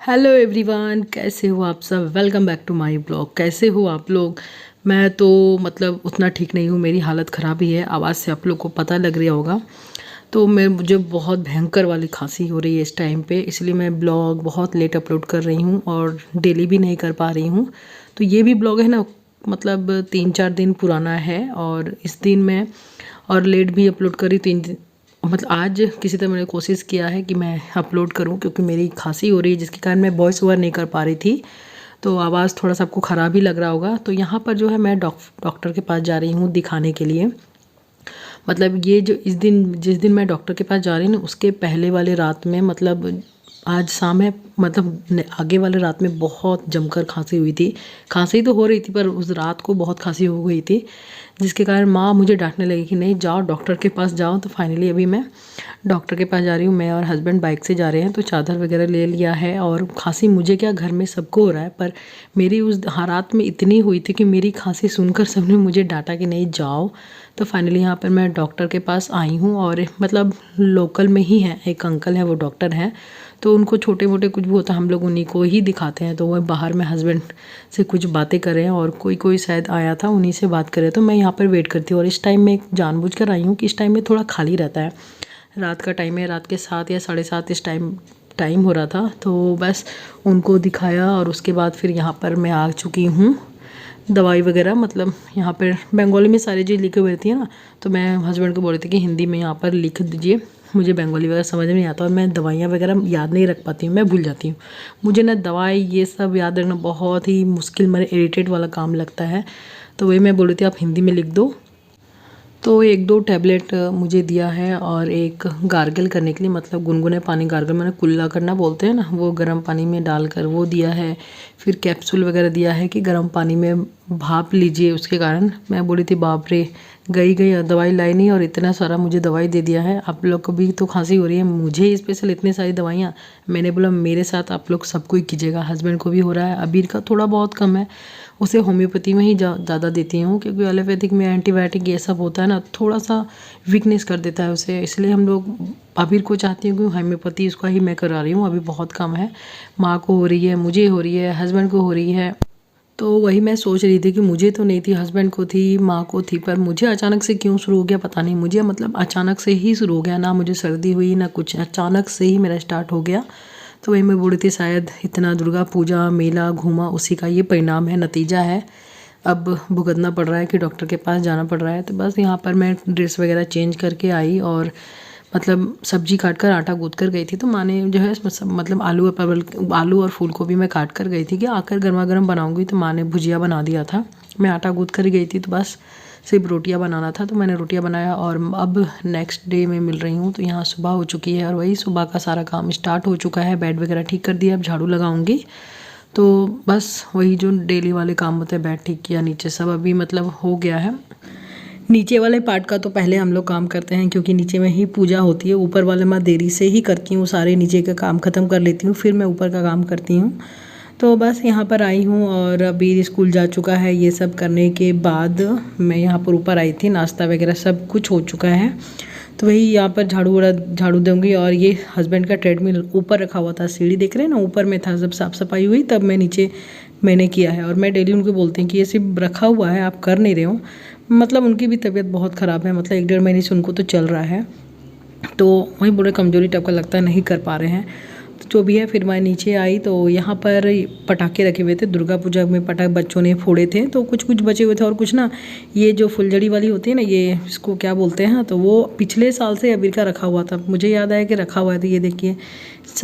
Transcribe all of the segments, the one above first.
Hello everyone, कैसे हो आप सब। Welcome back to my blog. कैसे हो आप लोग। मैं तो मतलब उतना ठीक नहीं हूँ, मेरी हालत ख़राब ही है। आवाज़ से आप लोग को पता लग रहा होगा। तो मुझे बहुत भयंकर वाली खांसी हो रही है इस टाइम पे, इसलिए मैं ब्लॉग बहुत लेट अपलोड कर रही हूँ और डेली भी नहीं कर पा रही हूँ। तो ये भी ब्लॉग है ना, मतलब 3-4 दिन पुराना है और इस दिन मैं और लेट भी अपलोड करी 3 दिन। मतलब आज किसी तरह मैंने कोशिश किया है कि मैं अपलोड करूं, क्योंकि मेरी खांसी हो रही है जिसके कारण मैं वॉइस ओवर नहीं कर पा रही थी। तो आवाज़ थोड़ा सा आपको ख़राब ही लग रहा होगा। तो यहाँ पर जो है मैं डॉक्टर के पास जा रही हूँ दिखाने के लिए। मतलब ये जो जिस दिन मैं डॉक्टर के पास जा रही हूँ ना, उसके पहले वाले रात में, मतलब आज शाम है, मतलब आगे वाले रात में बहुत जमकर खांसी हुई थी। खांसी तो हो रही थी पर उस रात को बहुत खांसी हो गई थी, जिसके कारण माँ मुझे डांटने लगी कि नहीं जाओ डॉक्टर के पास जाओ। तो फाइनली अभी मैं डॉक्टर के पास जा रही हूँ। मैं और हस्बैंड बाइक से जा रहे हैं, तो चादर वगैरह ले लिया है। और खांसी मुझे क्या, घर में सबको हो रहा है, पर मेरी उस रात में इतनी हुई थी कि मेरी खांसी सुनकर सबने मुझे डांटा कि नहीं जाओ। तो फाइनली यहाँ पर मैं डॉक्टर के पास आई हूँ और मतलब लोकल में ही है, एक अंकल हैं वो डॉक्टर हैं। तो उनको छोटे मोटे कुछ भी होता है हम लोग उन्हीं को ही दिखाते हैं। तो वह बाहर में हस्बैंड से कुछ बातें कर रहे हैं और कोई कोई शायद आया था, उन्हीं से बात कर रहे। तो मैं यहाँ पर वेट करती हूँ और इस टाइम में जानबूझ कर आई हूँ कि इस टाइम में थोड़ा खाली रहता है। रात का टाइम है, रात के 7 या 7:30 इस टाइम हो रहा था। तो बस उनको दिखाया और उसके बाद फिर यहाँ पर मैं आ चुकी हूँ। दवाई वगैरह, मतलब यहाँ पर बंगाली में सारी चीज़ लिखी हुई रहती है ना, तो मैं हस्बैंड को बोल रही थी कि हिंदी में यहाँ पर लिख दीजिए, मुझे बंगाली वगैरह समझ में नहीं आता और मैं दवाइयाँ वगैरह याद नहीं रख पाती हूँ, मैं भूल जाती हूँ। मुझे ना दवाई ये सब याद रखना बहुत ही मुश्किल, मेरे इरिटेट वाला काम लगता है। तो वही मैं बोल रही थी आप हिंदी में लिख दो। तो 1-2 टैबलेट मुझे दिया है और एक गार्गल करने के लिए, मतलब गुनगुने पानी, गार्गल मैंने कुल्ला करना बोलते हैं ना, वो गर्म पानी में डालकर वो दिया है। फिर कैप्सूल वगैरह दिया है कि गर्म पानी में भाप लीजिए। उसके कारण मैं बोली थी बाप रे, गई दवाई लाई नहीं और इतना सारा मुझे दवाई दे दिया है। आप लोग को भी तो खांसी हो रही है, मुझे स्पेशल इतनी सारी दवाइयाँ। मैंने बोला मेरे साथ आप लोग सबको ही कीजिएगा, हस्बैंड को भी हो रहा है, अबीर का थोड़ा बहुत कम है। उसे होम्योपैथी में ही ज़्यादा देती हूँ, क्योंकि एलोपैथिक में एंटीबायोटिक ये सब होता है ना, थोड़ा सा वीकनेस कर देता है उसे। इसलिए हम लोग अबीर को चाहती हूँ कि होम्योपैथी उसका ही मैं करा रही हूँ। अभी बहुत कम है, माँ को हो रही है, मुझे हो रही है, हस्बैंड को हो रही है। तो वही मैं सोच रही थी कि मुझे तो नहीं थी, हस्बैंड को थी, माँ को थी, पर मुझे अचानक से क्यों शुरू हो गया पता नहीं। मुझे मतलब अचानक से ही शुरू हो गया, ना मुझे सर्दी हुई ना कुछ, अचानक से ही मेरा स्टार्ट हो गया। तो वही मैं बोल रही थी शायद इतना दुर्गा पूजा मेला घूमा उसी का ये परिणाम है, नतीजा है। अब भुगतना पड़ रहा है कि डॉक्टर के पास जाना पड़ रहा है। तो बस यहाँ पर मैं ड्रेस वगैरह चेंज करके आई और मतलब सब्जी काट कर आटा गूँथ कर गई थी। तो माँ ने जो है मतलब आलू और परवल, आलू और फूल गोभी मैं काट कर गई थी कि आकर गर्मा गर्म बनाऊंगी। तो माँ ने भुजिया बना दिया था, मैं आटा गूँथ कर गई थी, तो बस सिर्फ रोटियां बनाना था। तो मैंने रोटियां बनाया और अब नेक्स्ट डे में मिल रही हूँ। तो यहाँ सुबह हो चुकी है और वही सुबह का सारा काम स्टार्ट हो चुका है। बेड वगैरह ठीक कर दिया, अब झाड़ू लगाऊंगी। तो बस वही जो डेली वाले काम होते हैं, बेड ठीक किया, नीचे सब अभी मतलब हो गया है। नीचे वाले पार्ट का तो पहले हम लोग काम करते हैं, क्योंकि नीचे में ही पूजा होती है। ऊपर वाले मैं देरी से ही करती हूँ, सारे नीचे का काम ख़त्म कर लेती हूँ, फिर मैं ऊपर का काम करती हूँ। तो बस यहाँ पर आई हूँ और अभी स्कूल जा चुका है। ये सब करने के बाद मैं यहाँ पर ऊपर आई थी, नाश्ता वगैरह सब कुछ हो चुका है। तो वही यहाँ पर झाड़ू दूँगी। और ये हस्बैंड का ट्रेडमिल ऊपर रखा हुआ था, सीढ़ी देख रहे हैं ना, ऊपर में था। जब साफ़ सफाई हुई तब मैं नीचे मैंने किया है। और मैं डेली उनको बोलती हूँ कि ये सिर्फ रखा हुआ है, आप कर नहीं रहे हो। मतलब उनकी भी तबीयत बहुत ख़राब है, मतलब 1-1.5 महीने से उनको तो चल रहा है। तो वही बोले कमज़ोरी टाइप का लगता है, नहीं कर पा रहे हैं। तो जो भी है, फिर मैं नीचे आई तो यहाँ पर पटाखे रखे हुए थे। दुर्गा पूजा में पटाखे बच्चों ने फोड़े थे, तो कुछ कुछ बचे हुए थे और कुछ ना, ये जो फुलझड़ी वाली होती है ना, ये इसको क्या बोलते हैं, तो वो पिछले साल से अबीर का रखा हुआ था। मुझे याद आया कि रखा हुआ था। ये देखिए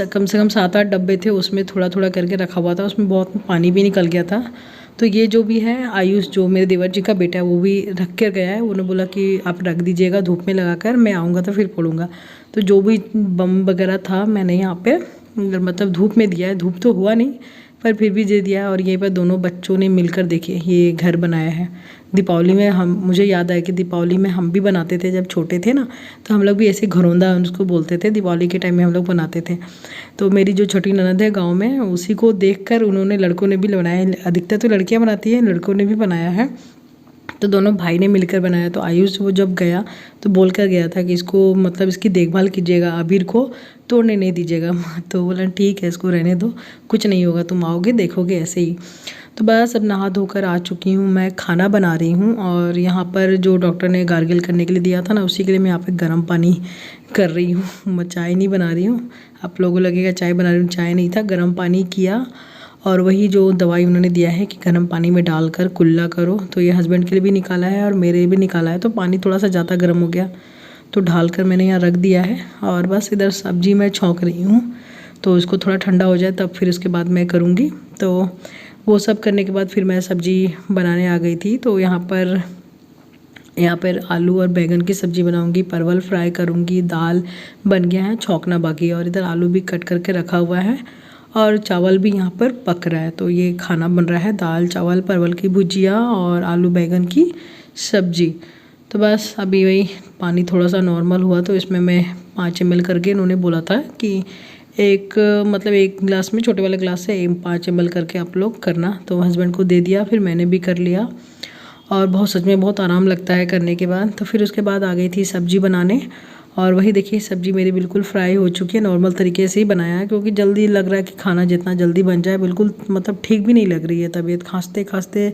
कम से कम 7-8 डब्बे थे, उसमें थोड़ा थोड़ा करके रखा हुआ था, उसमें बहुत पानी भी निकल गया था। तो ये जो भी है, आयुष जो मेरे देवर जी का बेटा है, वो भी रख कर गया है। उन्होंने बोला कि आप रख दीजिएगा धूप में लगाकर, मैं आऊँगा तो फिर फोड़ूंगा। तो जो भी बम वगैरह था मैंने यहाँ पे मतलब धूप में दिया है। धूप तो हुआ नहीं, पर फिर भी दे दिया। और यहीं पर दोनों बच्चों ने मिलकर देखिए ये घर बनाया है। दीपावली में हम, मुझे याद आया कि दीपावली में हम भी बनाते थे जब छोटे थे ना, तो हम लोग भी ऐसे घरौंदा उसको बोलते थे, दिवाली के टाइम में हम लोग बनाते थे। तो मेरी जो छोटी ननद है गाँव में, उसी को देख कर उन्होंने, लड़कों ने भी बनाया। अधिकतर तो लड़कियाँ बनाती हैं, लड़कों ने भी बनाया है। तो दोनों भाई ने मिलकर बनाया। तो आयुष वो जब गया तो बोल कर गया था कि इसको मतलब इसकी देखभाल कीजिएगा, अबीर को तोड़ने नहीं दीजिएगा। तो बोला ठीक है, इसको रहने दो, कुछ नहीं होगा, तुम आओगे देखोगे ऐसे ही। तो बस अब नहा धोकर आ चुकी हूँ, मैं खाना बना रही हूँ। और यहाँ पर जो डॉक्टर ने गार्गिल करने के लिए दिया था ना, उसी के लिए मैं यहाँ पे गर्म पानी कर रही हूँ। मैं चाय नहीं बना रही हूँ, आप लोगों को लगेगा चाय बना रही हूँ, चाय नहीं था, गर्म पानी किया। और वही जो दवाई उन्होंने दिया है कि गर्म पानी में डालकर कुल्ला करो, तो ये हस्बैंड के लिए भी निकाला है और मेरे भी निकाला है। तो पानी थोड़ा सा ज़्यादा गर्म हो गया तो ढालकर मैंने यहाँ रख दिया है। और बस इधर सब्जी मैं छौंक रही हूँ, तो इसको थोड़ा ठंडा हो जाए तब फिर उसके बाद मैं करूँगी। तो वो सब करने के बाद फिर मैं सब्ज़ी बनाने आ गई थी। तो यहाँ पर आलू और बैंगन की सब्ज़ी बनाऊंगी, परवल फ्राई करूंगी, दाल बन गया है, छौंकना बाकी है। और इधर आलू भी कट करके रखा हुआ है और चावल भी यहाँ पर पक रहा है। तो ये खाना बन रहा है, दाल चावल परवल की भुजिया और आलू बैंगन की सब्ज़ी। तो बस अभी वही पानी थोड़ा सा नॉर्मल हुआ तो इसमें मैं 5 ml करके, इन्होंने बोला था कि एक गिलास में, छोटे वाले गिलास से 5 ml करके आप लोग करना। तो हस्बैंड को दे दिया, फिर मैंने भी कर लिया। और बहुत सच में बहुत आराम लगता है करने के बाद। तो फिर उसके बाद आ गई थी सब्ज़ी बनाने। और वही देखिए सब्ज़ी मेरी बिल्कुल फ्राई हो चुकी है, नॉर्मल तरीके से ही बनाया है क्योंकि जल्दी लग रहा है कि खाना जितना जल्दी बन जाए, बिल्कुल मतलब ठीक भी नहीं लग रही है तबीयत, खांसते खांसते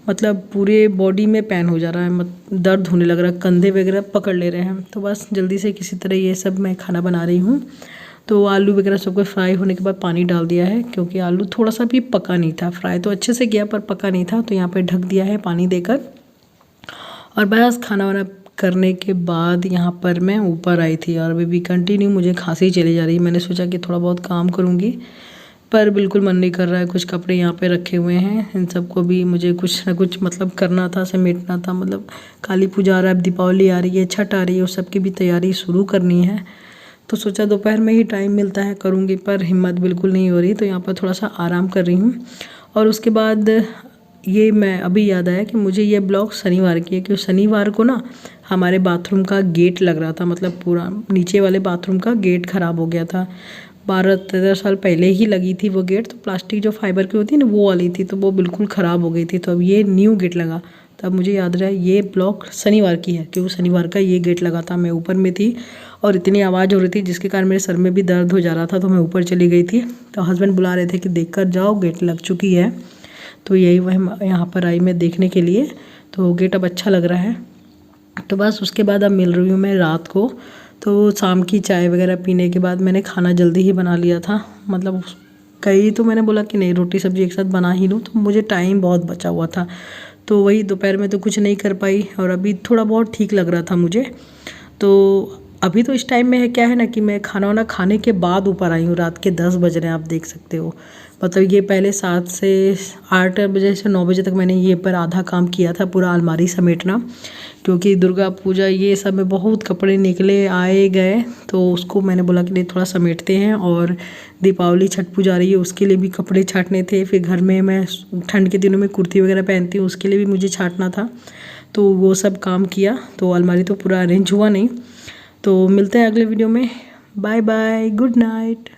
मतलब पूरे बॉडी में पेन हो जा रहा है, दर्द होने लग रहा है, कंधे वगैरह पकड़ ले रहे हैं। तो बस जल्दी से किसी तरह ये सब मैं खाना बना रही हूँ। तो आलू वगैरह सब कुछ फ्राई होने के बाद पानी डाल दिया है क्योंकि आलू थोड़ा सा भी पका नहीं था, फ्राई तो अच्छे से किया पर पका नहीं था। तो यहाँ पे ढक दिया है पानी देकर। और बस खाना वाना करने के बाद यहाँ पर मैं ऊपर आई थी और अभी भी कंटिन्यू मुझे खांसी चली जा रही है। मैंने सोचा कि थोड़ा बहुत काम करूँगी पर बिल्कुल मन नहीं कर रहा है। कुछ कपड़े यहाँ पे रखे हुए हैं, इन सबको भी मुझे कुछ ना कुछ मतलब करना था, समेटना था। मतलब काली पूजा आ रहा है, दीपावली आ रही है, छठ आ रही है, उस सब की भी तैयारी शुरू करनी है। तो सोचा दोपहर में ही टाइम मिलता है करूँगी, पर हिम्मत बिल्कुल नहीं हो रही। तो यहाँ पर थोड़ा सा आराम कर रही हूँ। और उसके बाद ये मैं अभी याद आया कि मुझे ये ब्लॉग शनिवार की है, क्योंकि शनिवार को ना हमारे बाथरूम का गेट लग रहा था, मतलब पूरा नीचे वाले बाथरूम का गेट ख़राब हो गया था। 12-13 साल पहले ही लगी थी वो गेट, तो प्लास्टिक जो फाइबर की होती है ना वो वाली थी, तो वो बिल्कुल ख़राब हो गई थी। तो अब ये न्यू गेट लगा, तब मुझे याद रहा ये ब्लॉग शनिवार की है क्योंकि शनिवार का ये गेट लगा था। मैं ऊपर में थी और इतनी आवाज़ हो रही थी जिसके कारण मेरे सर में भी दर्द हो जा रहा था, तो मैं ऊपर चली गई थी। तो हस्बैंड बुला रहे थे कि देख कर जाओ गेट लग चुकी है। तो यही वह यहाँ पर आई मैं देखने के लिए। तो गेट अब अच्छा लग रहा है। तो बस उसके बाद अब मिल रही हूँ मैं रात को। तो शाम की चाय वगैरह पीने के बाद मैंने खाना जल्दी ही बना लिया था। मतलब कई तो मैंने बोला कि नहीं रोटी सब्जी एक साथ बना ही लूँ, तो मुझे टाइम बहुत बचा हुआ था। तो वही दोपहर में तो कुछ नहीं कर पाई और अभी थोड़ा बहुत ठीक लग रहा था मुझे। तो अभी तो इस टाइम में है क्या है ना कि मैं खाना वाना खाने के बाद ऊपर आई हूँ। रात के 10 बज रहे हैं, आप देख सकते हो। मतलब ये पहले 7 से 8 बजे से 9 बजे तक मैंने ये पर आधा काम किया था, पूरा अलमारी समेटना, क्योंकि दुर्गा पूजा ये सब में बहुत कपड़े निकले आए गए। तो उसको मैंने बोला कि नहीं थोड़ा समेटते हैं। और दीपावली छठ पूजा आ रही है उसके लिए भी कपड़े छाटने थे। फिर घर में मैं ठंड के दिनों में कुर्ती वगैरह पहनती हूँ, उसके लिए भी मुझे छाटना था। तो वो सब काम किया, तो अलमारी तो पूरा अरेंज हुआ नहीं। तो मिलते हैं अगले वीडियो में। Bye bye, good night.